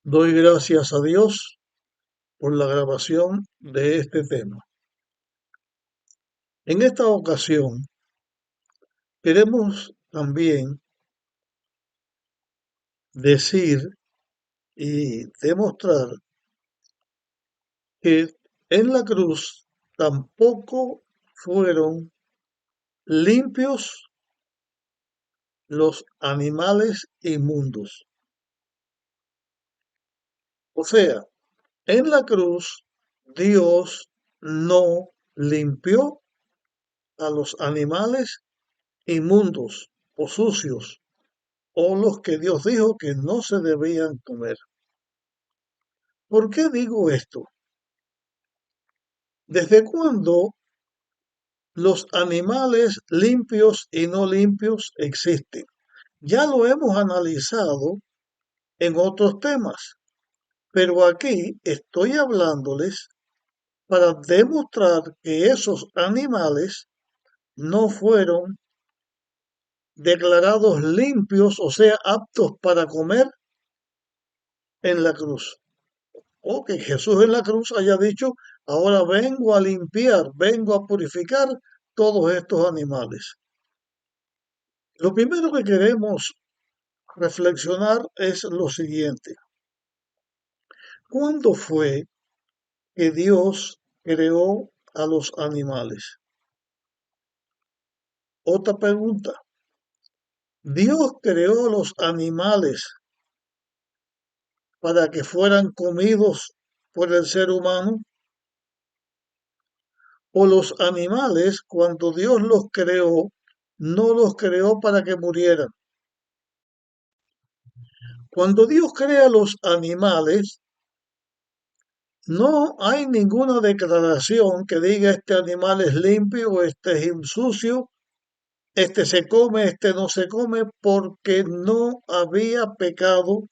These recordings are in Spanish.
Doy gracias a Dios por la grabación de este tema. En esta ocasión queremos también decir y demostrar que en la cruz tampoco fueron limpios los animales inmundos. O sea, en la cruz Dios no limpió a los animales inmundos o sucios o los que Dios dijo que no se debían comer. ¿Por qué digo esto? ¿Desde cuándo los animales limpios y no limpios existen? Ya lo hemos analizado en otros temas, pero aquí estoy hablándoles para demostrar que esos animales no fueron declarados limpios, o sea, aptos para comer en la cruz. O que Jesús en la cruz haya dicho, ahora vengo a limpiar, vengo a purificar todos estos animales. Lo primero que queremos reflexionar es lo siguiente. ¿Cuándo fue que Dios creó a los animales? Otra pregunta. ¿Dios creó los animales para que fueran comidos por el ser humano? ¿O los animales, cuando Dios los creó, no los creó para que murieran? Cuando Dios crea los animales, no hay ninguna declaración que diga este animal es limpio, este es sucio, este se come, este no se come, porque no había pecado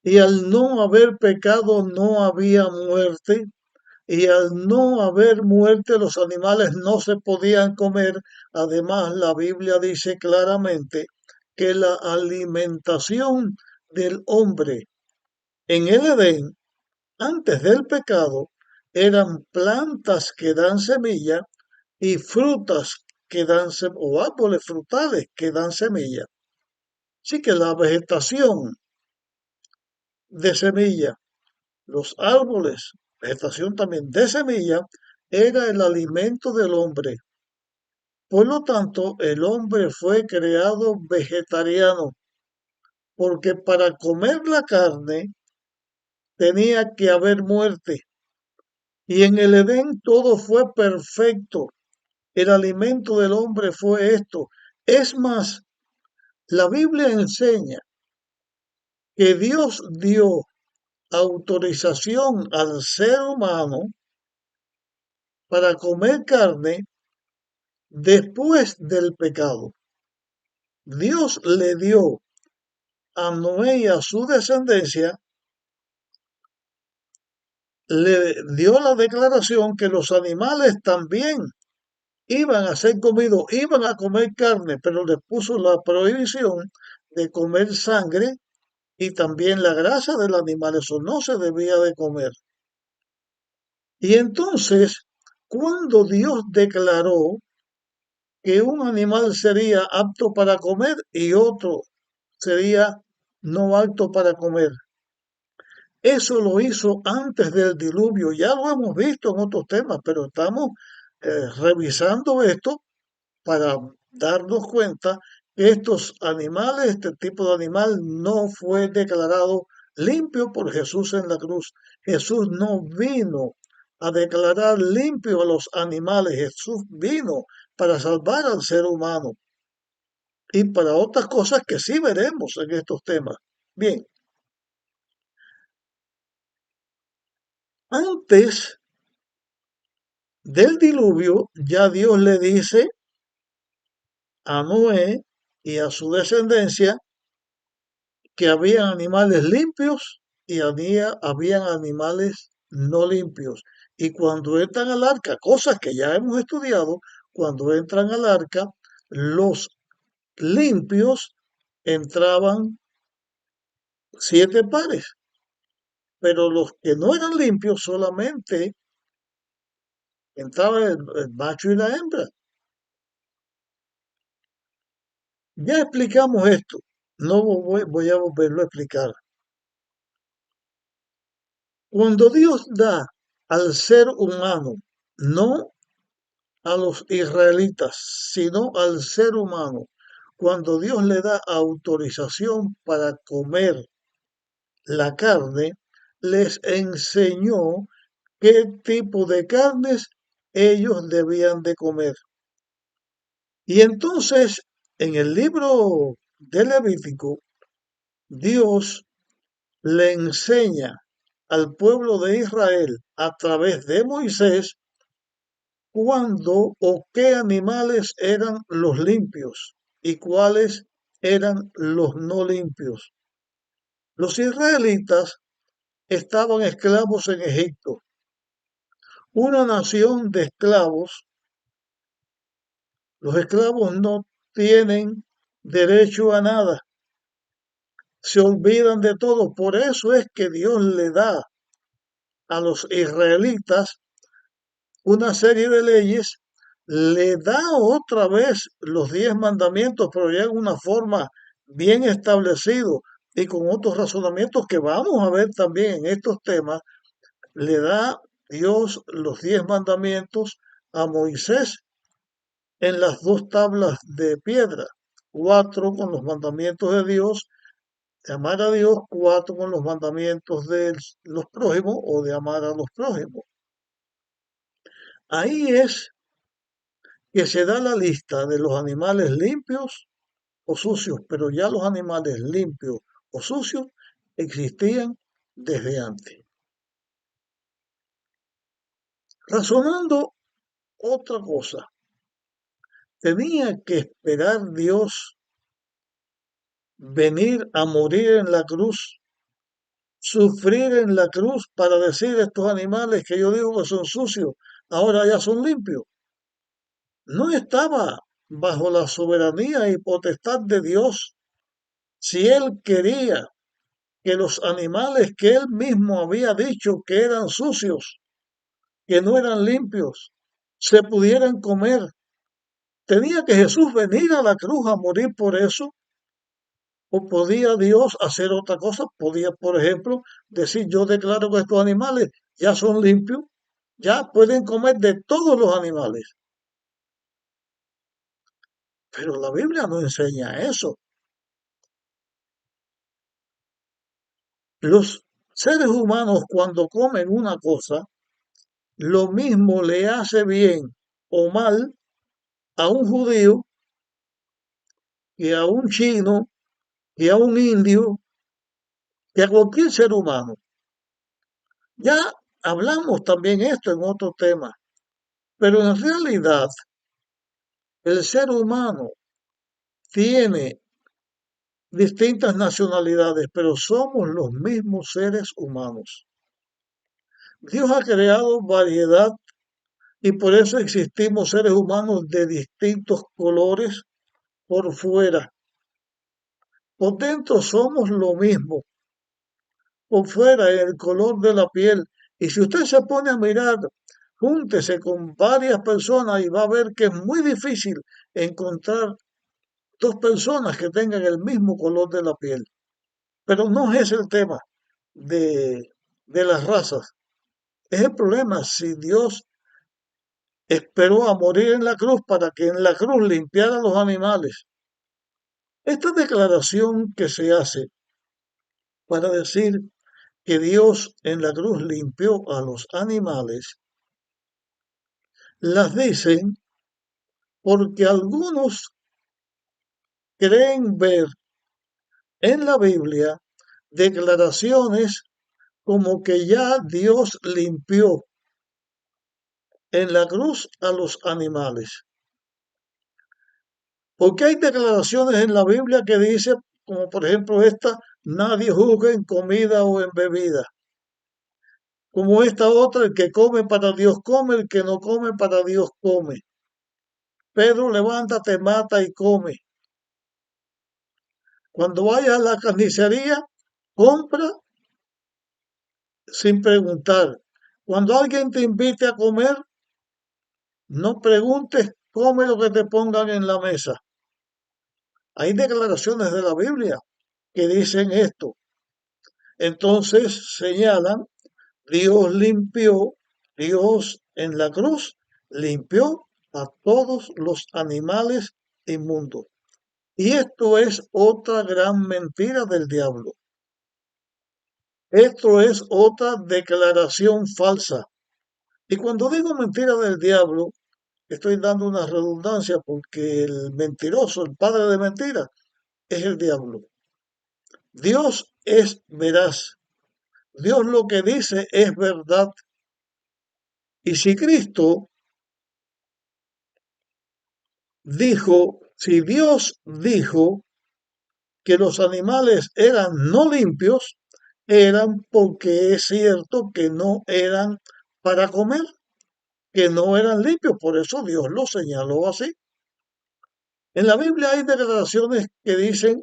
y al no haber pecado no había muerte y al no haber muerte los animales no se podían comer. Además, la Biblia dice claramente que la alimentación del hombre en el Edén, antes del pecado, eran plantas que dan semilla y frutas que dan o árboles frutales que dan semilla. Así que la vegetación de semilla, los árboles, vegetación también de semilla, era el alimento del hombre. Por lo tanto, el hombre fue creado vegetariano, porque para comer la carne tenía que haber muerte. Y en el Edén todo fue perfecto. El alimento del hombre fue esto. Es más, la Biblia enseña que Dios dio autorización al ser humano para comer carne después del pecado. Dios le dio a Noé y a su descendencia, le dio la declaración que los animales también iban a ser comidos, iban a comer carne, pero les puso la prohibición de comer sangre y también la grasa del animal, eso no se debía de comer. Y entonces, cuando Dios declaró que un animal sería apto para comer y otro sería no apto para comer, eso lo hizo antes del diluvio, ya lo hemos visto en otros temas, pero estamos revisando esto para darnos cuenta que estos animales, este tipo de animal no fue declarado limpio por Jesús en la cruz. Jesús no vino a declarar limpio a los animales, Jesús vino para salvar al ser humano y para otras cosas que sí veremos en estos temas. Bien, antes del diluvio ya Dios le dice a Noé y a su descendencia que habían animales limpios y habían animales no limpios. Y cuando entran al arca, cosas que ya hemos estudiado, cuando entran al arca, los limpios entraban 7 pares, pero los que no eran limpios solamente entraba el macho y la hembra. Ya explicamos esto, no voy a volverlo a explicar. Cuando Dios da al ser humano, no a los israelitas, sino al ser humano, cuando Dios le da autorización para comer la carne, les enseñó qué tipo de carnes ellos debían de comer. Y entonces, en el libro de Levítico, Dios le enseña al pueblo de Israel a través de Moisés cuándo o qué animales eran los limpios y cuáles eran los no limpios. Los israelitas estaban esclavos en Egipto, una nación de esclavos. Los esclavos no tienen derecho a nada, se olvidan de todo. Por eso es que Dios le da a los israelitas una serie de leyes, le da otra vez los 10 mandamientos, pero ya en una forma bien establecido y con otros razonamientos que vamos a ver también en estos temas. Le da Dios los 10 mandamientos a Moisés en las 2 tablas de piedra, 4 con los mandamientos de Dios, de amar a Dios, 4 con los mandamientos de los prójimos o de amar a los prójimos. Ahí es que se da la lista de los animales limpios o sucios, pero ya los animales limpios o sucios existían desde antes. Razonando otra cosa, tenía que esperar Dios venir a morir en la cruz, sufrir en la cruz para decir estos animales que yo digo que son sucios, ahora ya son limpios. No estaba bajo la soberanía y potestad de Dios. Si Él quería que los animales que Él mismo había dicho que eran sucios, que no eran limpios, se pudieran comer, ¿tenía que Jesús venir a la cruz a morir por eso? ¿O podía Dios hacer otra cosa? Podía, por ejemplo, decir, yo declaro que estos animales ya son limpios, ya pueden comer de todos los animales. Pero la Biblia no enseña eso. Los seres humanos cuando comen una cosa, lo mismo le hace bien o mal a un judío que a un chino, que a un indio, que a cualquier ser humano. Ya hablamos también esto en otro tema, pero en realidad el ser humano tiene distintas nacionalidades, pero somos los mismos seres humanos. Dios ha creado variedad y por eso existimos seres humanos de distintos colores por fuera. Por dentro somos lo mismo, por fuera el color de la piel. Y si usted se pone a mirar, júntese con varias personas y va a ver que es muy difícil encontrar 2 personas que tengan el mismo color de la piel. Pero no es el tema de las razas. Es el problema si Dios esperó a morir en la cruz para que en la cruz limpiara los animales. Esta declaración que se hace para decir que Dios en la cruz limpió a los animales, las dicen porque algunos creen ver en la Biblia declaraciones como que ya Dios limpió en la cruz a los animales. Porque hay declaraciones en la Biblia que dice, como por ejemplo esta, nadie juzgue en comida o en bebida. Como esta otra, el que come para Dios come, el que no come para Dios come. Pedro, levántate, mata y come. Cuando vayas a la carnicería, Compra sin preguntar. Cuando alguien te invite a comer, no preguntes, come lo que te pongan en la mesa. Hay declaraciones de la Biblia que dicen esto. Entonces señalan, Dios en la cruz limpió a todos los animales inmundos. Y esto es otra gran mentira del diablo. Esto es otra declaración falsa. Y cuando digo mentira del diablo, estoy dando una redundancia porque el mentiroso, el padre de mentiras, es el diablo. Dios es veraz. Dios lo que dice es verdad. Y si Cristo si Dios dijo que los animales eran no limpios, eran porque es cierto que no eran para comer, que no eran limpios. Por eso Dios lo señaló así. En la Biblia hay declaraciones que dicen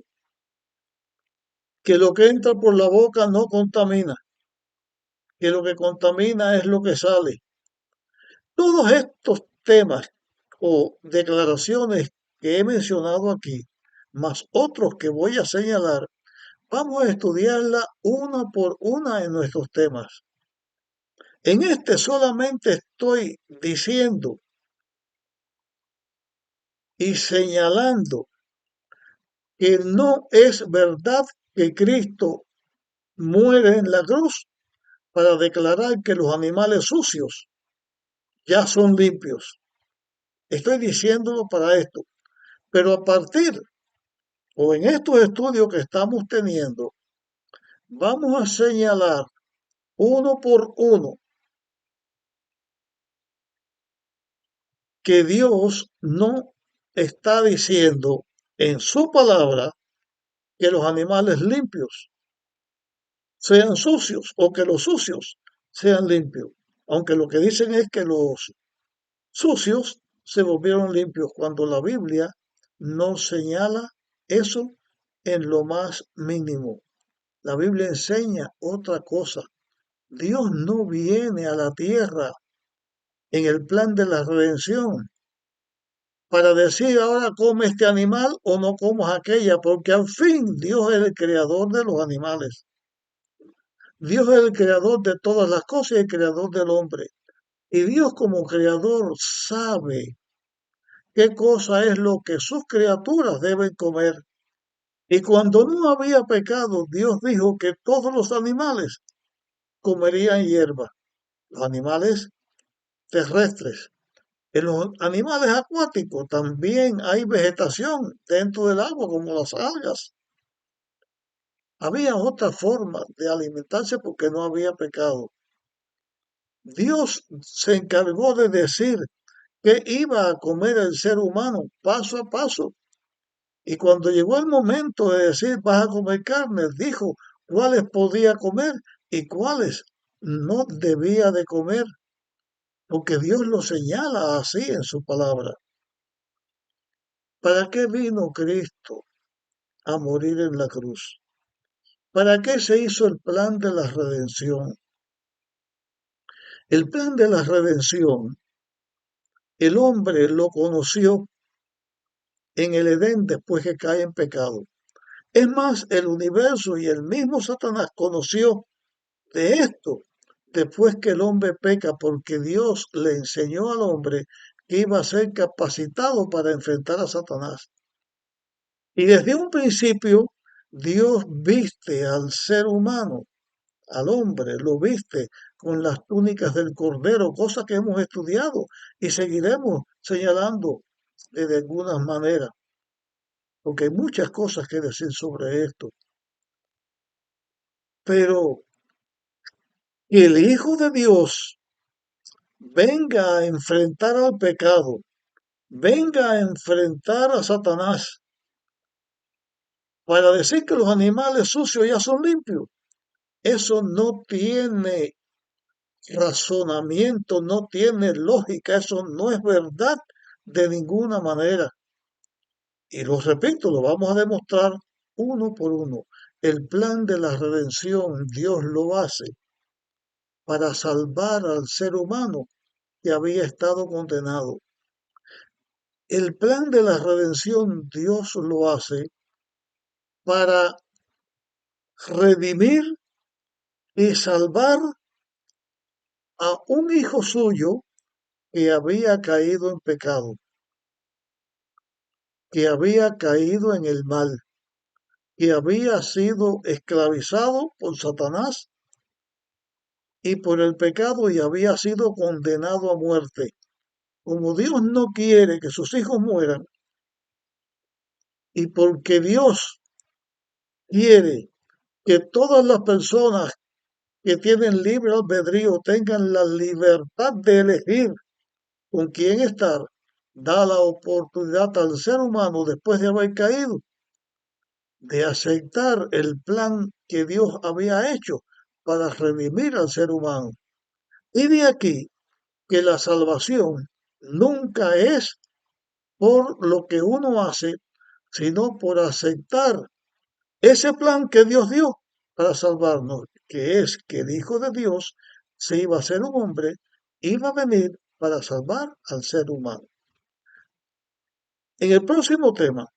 que lo que entra por la boca no contamina, que lo que contamina es lo que sale. Todos estos temas o declaraciones que he mencionado aquí, más otros que voy a señalar, vamos a estudiarla una por una en nuestros temas. En este solamente estoy diciendo y señalando que no es verdad que Cristo muere en la cruz para declarar que los animales sucios ya son limpios. Estoy diciéndolo para esto. Pero a partir o en estos estudios que estamos teniendo, vamos a señalar uno por uno que Dios no está diciendo en su palabra que los animales limpios sean sucios o que los sucios sean limpios. Aunque lo que dicen es que los sucios se volvieron limpios cuando la Biblia no señala eso en lo más mínimo. La Biblia enseña otra cosa. Dios no viene a la tierra en el plan de la redención para decir ahora come este animal o no comas aquella, porque al fin Dios es el creador de los animales. Dios es el creador de todas las cosas y el creador del hombre. Y Dios como creador sabe qué cosa es lo que sus criaturas deben comer. Y cuando no había pecado, Dios dijo que todos los animales comerían hierba, los animales terrestres. En los animales acuáticos también hay vegetación dentro del agua, como las algas. Había otra forma de alimentarse porque no había pecado. Dios se encargó de decir que iba a comer el ser humano paso a paso. Y cuando llegó el momento de decir vas a comer carne, dijo cuáles podía comer y cuáles no debía de comer, porque Dios lo señala así en su palabra. ¿Para qué vino Cristo a morir en la cruz? ¿Para qué se hizo el plan de la redención? El plan de la redención, el hombre lo conoció en el Edén después que cae en pecado. Es más, el universo y el mismo Satanás conoció de esto después que el hombre peca, porque Dios le enseñó al hombre que iba a ser capacitado para enfrentar a Satanás. Y desde un principio, Dios viste al ser humano, al hombre, lo viste con las túnicas del Cordero, cosa que hemos estudiado y seguiremos señalando de algunas maneras, porque hay muchas cosas que decir sobre esto. Pero que el Hijo de Dios venga a enfrentar al pecado, venga a enfrentar a Satanás, para decir que los animales sucios ya son limpios, eso no tiene razonamiento, no tiene lógica, eso no es verdad de ninguna manera. Y lo repito, lo vamos a demostrar uno por uno. el plan de la redención Dios lo hace para salvar al ser humano que había estado condenado. El plan de la redención Dios lo hace para redimir y salvar a un hijo suyo que había caído en pecado, que había caído en el mal, que había sido esclavizado por Satanás y por el pecado y había sido condenado a muerte. Como Dios no quiere que sus hijos mueran y porque Dios quiere que todas las personas que tienen libre albedrío tengan la libertad de elegir con quién estar, da la oportunidad al ser humano después de haber caído de aceptar el plan que Dios había hecho para redimir al ser humano. Y de aquí que la salvación nunca es por lo que uno hace, sino por aceptar ese plan que Dios dio para salvarnos, que es que el Hijo de Dios se iba a ser un hombre, iba a venir para salvar al ser humano. En el próximo tema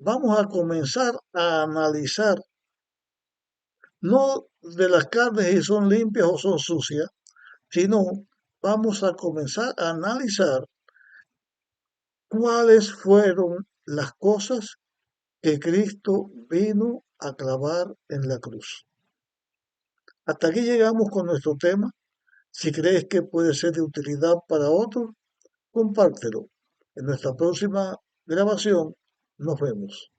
vamos a comenzar a analizar, no de las carnes si son limpias o son sucias, sino vamos a comenzar a analizar cuáles fueron las cosas que Cristo vino a clavar en la cruz. Hasta aquí llegamos con nuestro tema. Si crees que puede ser de utilidad para otros, compártelo. En nuestra próxima grabación nos vemos.